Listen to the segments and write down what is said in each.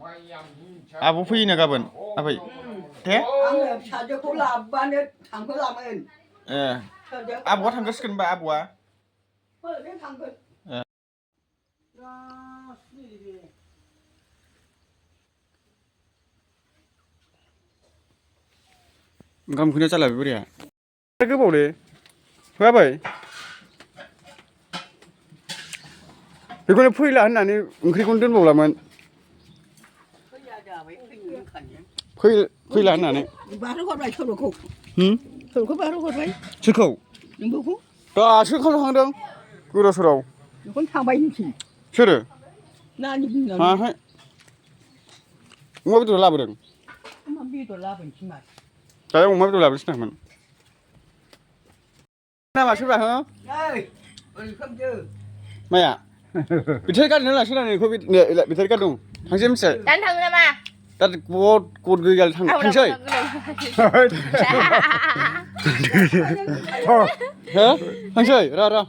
Abwo फैयोनो गाबोन आबै दे आङो फिसाजोखौ लाबोबानो थांफोलामोन आबौआ थांगासिगोन होनबा आबौआ थांगोन ओंखाम उखैनाया जाला बे बोराया गोबावदे होआबै बेखौनो फैला होननानै ओंख्रिखौनो दोनबावलामोन फैला होननानै बारहोहरबाय सल'खौ बारहोहरबाय सोरखौ नोंबोखौ दासो ओंखाम जाखांदों गोदाव सोराव बेखौनो थांबाय होनसै सोरो नानि बुंनानै माहाय अमा बेदर लाबोदों अमा बेदर लाबोनोसै मा दायो अमा बेदर लाबोनोसै नामोन नामा सोरबा हो माया बेटारि गारि नों लांसै ना नोंखौ बेटारि गारि दं थांसै मिथिबाय दानो थाङो नामा दा गद गैया थांसै हो थांसै र'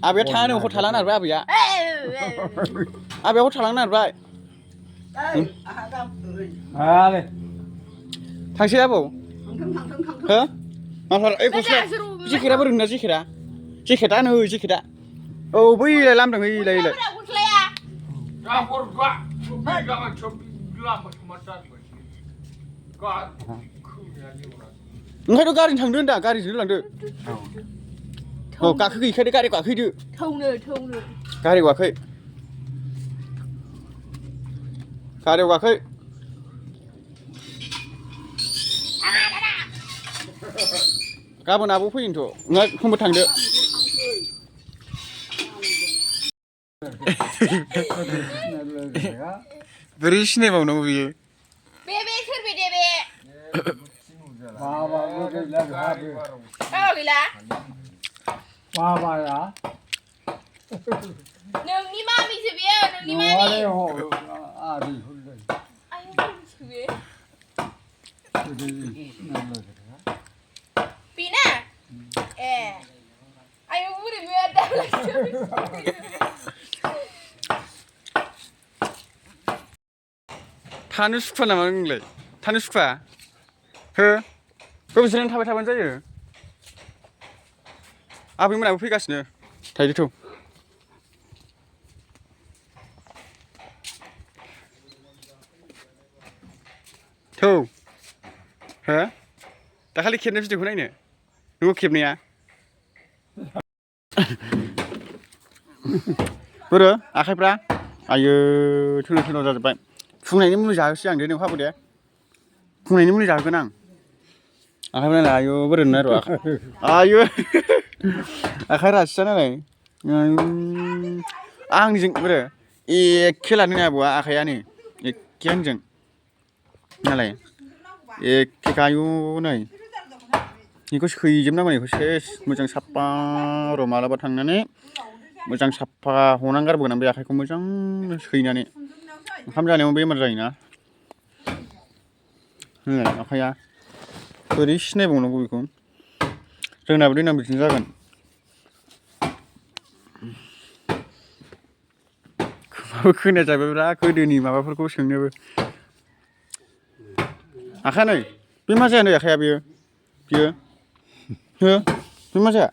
आबैया थाङानो हर थालांनो नागिरबाय आबैया हर थालांनो नागिरबाय थांसै आबौ हो माफार ओइ गस्ला जेकेटआ बोरै होनना जेकेटआ नै जेकेटआ औ बैलाय लामदों ओइलाय ओंखायनोथ' गारिजों थांदो होनदा गारिजोंनो लांदो औ गाखोहैखादो गारि गाखोहैदो थौनो गारि गाखै गारियाव गाखै गाबोन आबौ फैगोनथ' नोंहा समबो थांदो बोरै सिनायबावनांगौ बियो बे सोर बे दे बे गैला माबाया नोंनि मामिसो बेयो नोंनि मामि बेना ए आयौ बोरै बे थानो सुखुवा नामा नोंलाय थानो सुखुवा हो गोबावजों थाबाय थाबानो जायो आबैमोनाबो फैगासिनो थाइजौ थौ हो दाखालि खेबनाय भिडिअखौ नायनो नोंखौ खेबनाया बोरो आखाइफ्रा आयो थोनाव जाजोब्बाय फुंनायनि मुलि जाहोसै आं दे नों हाबो दे फुंनायनि मुलि जाहोगोन आं आखाइफ्रा नालाय आयु बोरै नुनाय र' आयु आखाइ रासिया नालाय आंनिजों बोरो एखे लानो आबौआ आखाइया नै एखे आंजों नालाय एखे आयु नै बेखौ सैजोबनांगौ बेखौ सेस मोजां साफा र' मालाबा थांनानै मोजां साफा हनानै गारबोगोन आं बे आखाइखौ मोजां सैनानै ओंखाम जानायाव बेमार जायोना आखाइया बोरै सिनायबावनांगौ बेखौ जोंनाबो देनां बिदिनो जागोन खोमाबो खोनाया जाबायब्रा गोदोनि माबाफोरखौ सोंनोबो आखाइया नै बे मा जाया नै आखाइया बियो हो बे मा जाया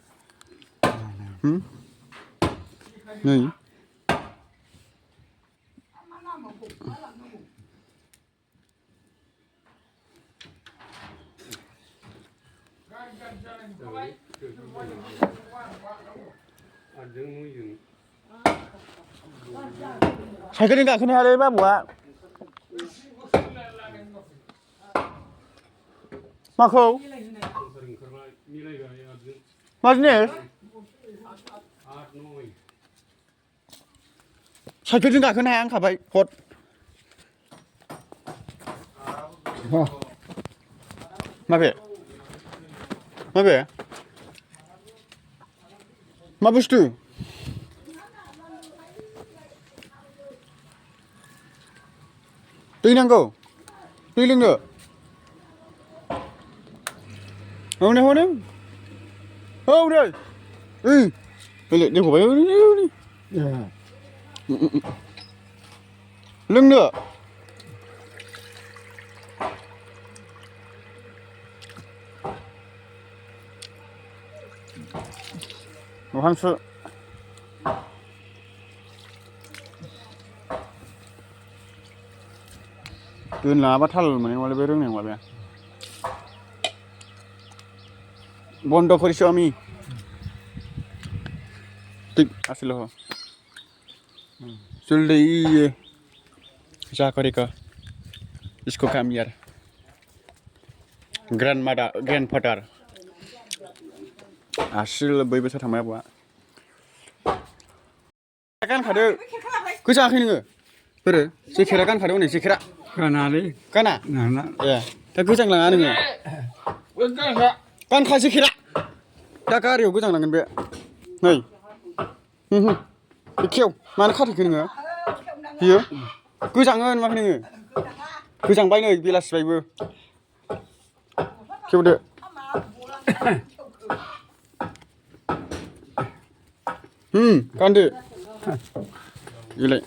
नै साइकेलजों गाखोनो हायालै बाबुआ माखौ मा जिनिस साइकेलजों गाखोनो हाया होनखाबाय हद माबे मा बुस्थु दै नांगौ दै लोंनो हनै हनै दै गबाय लोंनो ओंखामसो दोनलाङाबा थाल मोननाय नङालै बे रोंनाय नङा बे बन्द परिश्रमी ठीक असलो हो जल्दी ये जा करेगा इसको काम यार ग्रैंडफादर आसिल 4 बोसोर थांबाय आबौआ गानखादो गोजाङाखै नोङो बोरो जेकेटआ गानखादो हनै जेकेटआ गानालै गाना गाना ए दा गोजांलाङा नोङो गानखा जेकेटआ दा गारियाव गोजांलांगोन बे नै खेव मानो खाथेखो नोङो बियो गोजाङो नुवाखै नोङो गोजांबाय नै बेलासिबायबो खेवदो गानदो इलाय